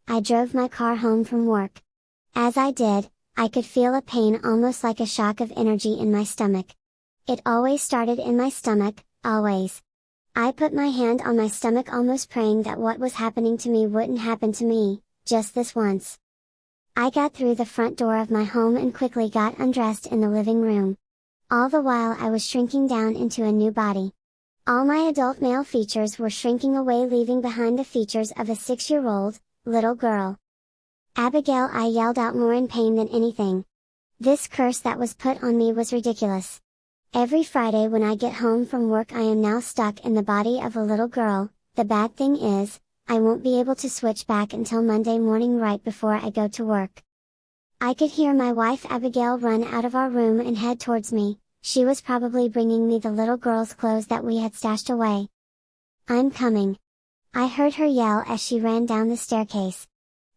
I drove my car home from work. As I did, I could feel a pain almost like a shock of energy in my stomach. It always started in my stomach, always. I put my hand on my stomach almost praying that what was happening to me wouldn't happen to me, just this once. I got through the front door of my home and quickly got undressed in the living room. All the while I was shrinking down into a new body. All my adult male features were shrinking away, leaving behind the features of a 6-year-old, little girl. "Abigail," I yelled out, more in pain than anything. This curse that was put on me was ridiculous. Every Friday when I get home from work I am now stuck in the body of a little girl. The bad thing is, I won't be able to switch back until Monday morning right before I go to work. I could hear my wife Abigail run out of our room and head towards me. She was probably bringing me the little girl's clothes that we had stashed away. "I'm coming!" I heard her yell as she ran down the staircase.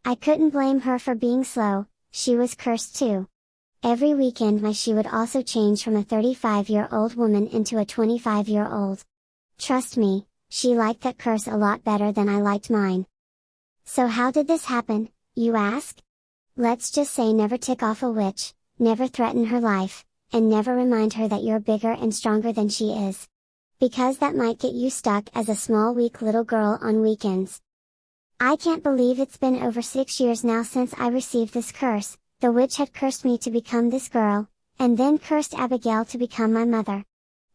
I couldn't blame her for being slow, she was cursed too. Every weekend she would also change from a 35-year-old woman into a 25-year-old. Trust me, she liked that curse a lot better than I liked mine. So how did this happen, you ask? Let's just say never tick off a witch, never threaten her life, and never remind her that you're bigger and stronger than she is. Because that might get you stuck as a small weak little girl on weekends. I can't believe it's been over 6 years now since I received this curse. The witch had cursed me to become this girl, and then cursed Abigail to become my mother.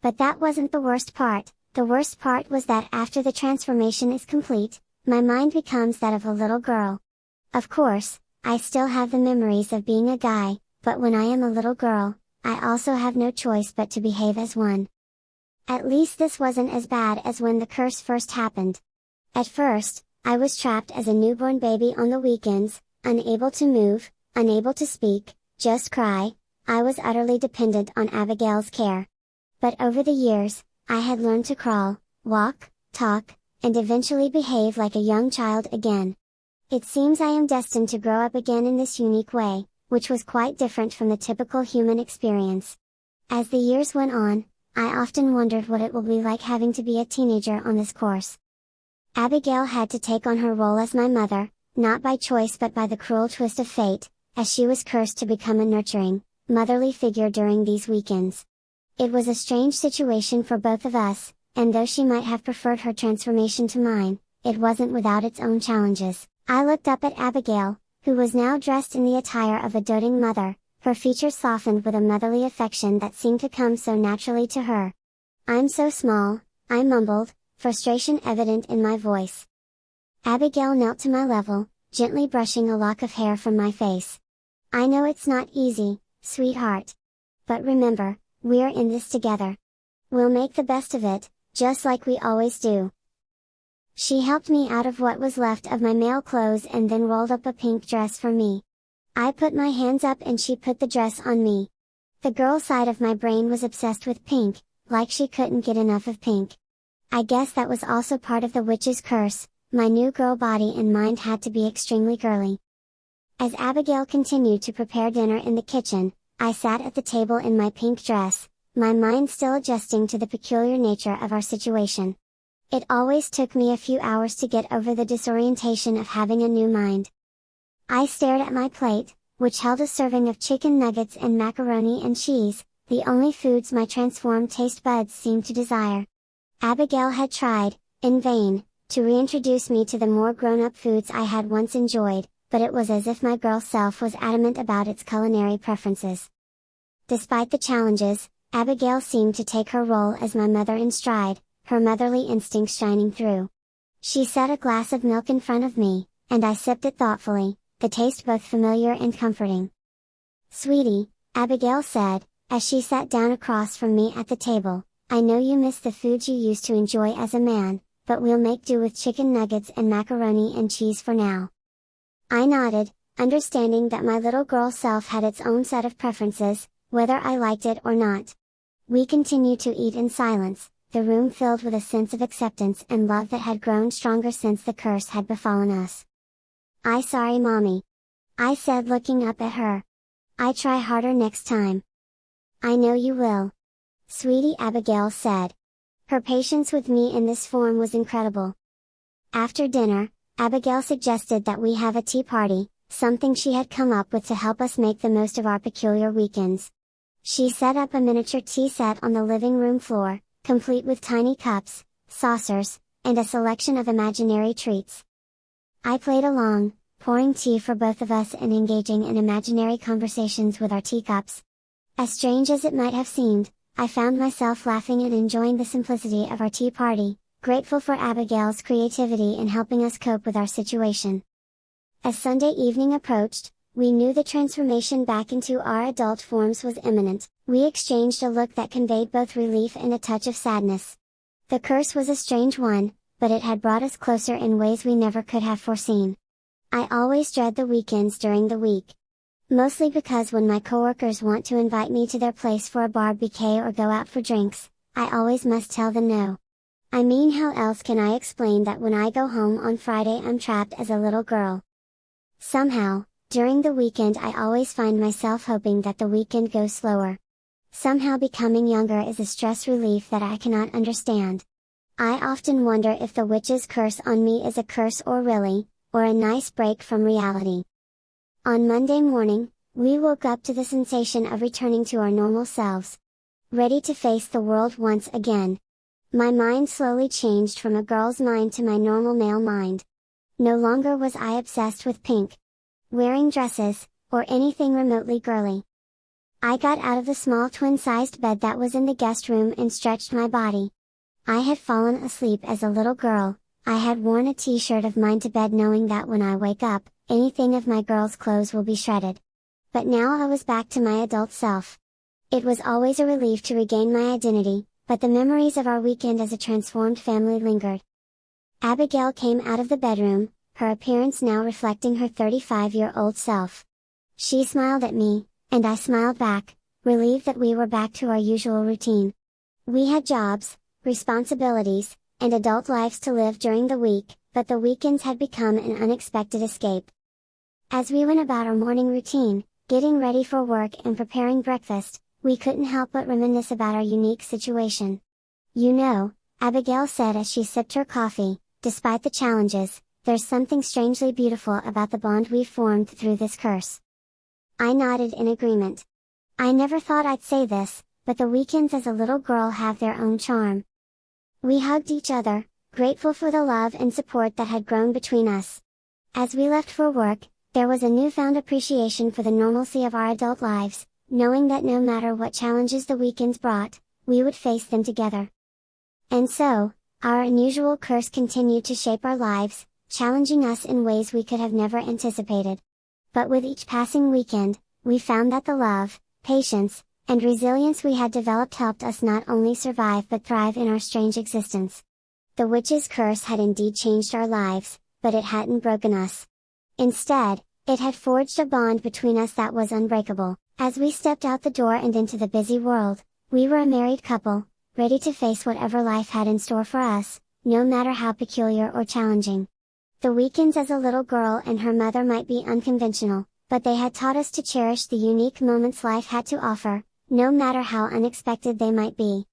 But that wasn't the worst part. The worst part was that after the transformation is complete, my mind becomes that of a little girl. Of course, I still have the memories of being a guy, but when I am a little girl, I also have no choice but to behave as one. At least this wasn't as bad as when the curse first happened. At first, I was trapped as a newborn baby on the weekends, unable to move, unable to speak, just cry. I was utterly dependent on Abigail's care. But over the years, I had learned to crawl, walk, talk, and eventually behave like a young child again. It seems I am destined to grow up again in this unique way, which was quite different from the typical human experience. As the years went on, I often wondered what it will be like having to be a teenager on this course. Abigail had to take on her role as my mother, not by choice but by the cruel twist of fate, as she was cursed to become a nurturing, motherly figure during these weekends. It was a strange situation for both of us, and though she might have preferred her transformation to mine, it wasn't without its own challenges. I looked up at Abigail, who was now dressed in the attire of a doting mother, her features softened with a motherly affection that seemed to come so naturally to her. "I'm so small," I mumbled, frustration evident in my voice. Abigail knelt to my level, gently brushing a lock of hair from my face. "I know it's not easy, sweetheart. But remember, we're in this together. We'll make the best of it, just like we always do." She helped me out of what was left of my male clothes and then rolled up a pink dress for me. I put my hands up and she put the dress on me. The girl side of my brain was obsessed with pink, like she couldn't get enough of pink. I guess that was also part of the witch's curse. My new girl body and mind had to be extremely girly. As Abigail continued to prepare dinner in the kitchen, I sat at the table in my pink dress, my mind still adjusting to the peculiar nature of our situation. It always took me a few hours to get over the disorientation of having a new mind. I stared at my plate, which held a serving of chicken nuggets and macaroni and cheese, the only foods my transformed taste buds seemed to desire. Abigail had tried, in vain, to reintroduce me to the more grown-up foods I had once enjoyed, but it was as if my girl self was adamant about its culinary preferences. Despite the challenges, Abigail seemed to take her role as my mother in stride, her motherly instincts shining through. She set a glass of milk in front of me, and I sipped it thoughtfully, the taste both familiar and comforting. "Sweetie," Abigail said, as she sat down across from me at the table, "I know you miss the foods you used to enjoy as a man, but we'll make do with chicken nuggets and macaroni and cheese for now." I nodded, understanding that my little girl self had its own set of preferences, whether I liked it or not. We continued to eat in silence, the room filled with a sense of acceptance and love that had grown stronger since the curse had befallen us. Sorry mommy," I said looking up at her. "I try harder next time." "I know you will. Sweetie," Abigail said. Her patience with me in this form was incredible. After dinner, Abigail suggested that we have a tea party, something she had come up with to help us make the most of our peculiar weekends. She set up a miniature tea set on the living room floor, complete with tiny cups, saucers, and a selection of imaginary treats. I played along, pouring tea for both of us and engaging in imaginary conversations with our teacups. As strange as it might have seemed, I found myself laughing and enjoying the simplicity of our tea party, grateful for Abigail's creativity in helping us cope with our situation. As Sunday evening approached, we knew the transformation back into our adult forms was imminent. We exchanged a look that conveyed both relief and a touch of sadness. The curse was a strange one, but it had brought us closer in ways we never could have foreseen. I always dread the weekends during the week. Mostly because when my coworkers want to invite me to their place for a barbecue or go out for drinks, I always must tell them no. I mean, how else can I explain that when I go home on Friday I'm trapped as a little girl? Somehow, during the weekend I always find myself hoping that the weekend goes slower. Somehow becoming younger is a stress relief that I cannot understand. I often wonder if the witch's curse on me is a curse or a nice break from reality. On Monday morning, we woke up to the sensation of returning to our normal selves. Ready to face the world once again. My mind slowly changed from a girl's mind to my normal male mind. No longer was I obsessed with pink, wearing dresses, or anything remotely girly. I got out of the small twin-sized bed that was in the guest room and stretched my body. I had fallen asleep as a little girl. I had worn a t-shirt of mine to bed knowing that when I wake up, anything of my girl's clothes will be shredded. But now I was back to my adult self. It was always a relief to regain my identity, but the memories of our weekend as a transformed family lingered. Abigail came out of the bedroom, her appearance now reflecting her 35-year-old self. She smiled at me, and I smiled back, relieved that we were back to our usual routine. We had jobs, responsibilities, and adult lives to live during the week, but the weekends had become an unexpected escape. As we went about our morning routine, getting ready for work and preparing breakfast, we couldn't help but reminisce about our unique situation. You know, Abigail said as she sipped her coffee, despite the challenges, there's something strangely beautiful about the bond we've formed through this curse. I nodded in agreement. I never thought I'd say this, but the weekends as a little girl have their own charm. We hugged each other, grateful for the love and support that had grown between us. As we left for work, there was a newfound appreciation for the normalcy of our adult lives, knowing that no matter what challenges the weekends brought, we would face them together. And so, our unusual curse continued to shape our lives, challenging us in ways we could have never anticipated. But with each passing weekend, we found that the love, patience, and resilience we had developed helped us not only survive but thrive in our strange existence. The witch's curse had indeed changed our lives, but it hadn't broken us. Instead, it had forged a bond between us that was unbreakable. As we stepped out the door and into the busy world, we were a married couple, ready to face whatever life had in store for us, no matter how peculiar or challenging. The weekends as a little girl and her mother might be unconventional, but they had taught us to cherish the unique moments life had to offer, no matter how unexpected they might be.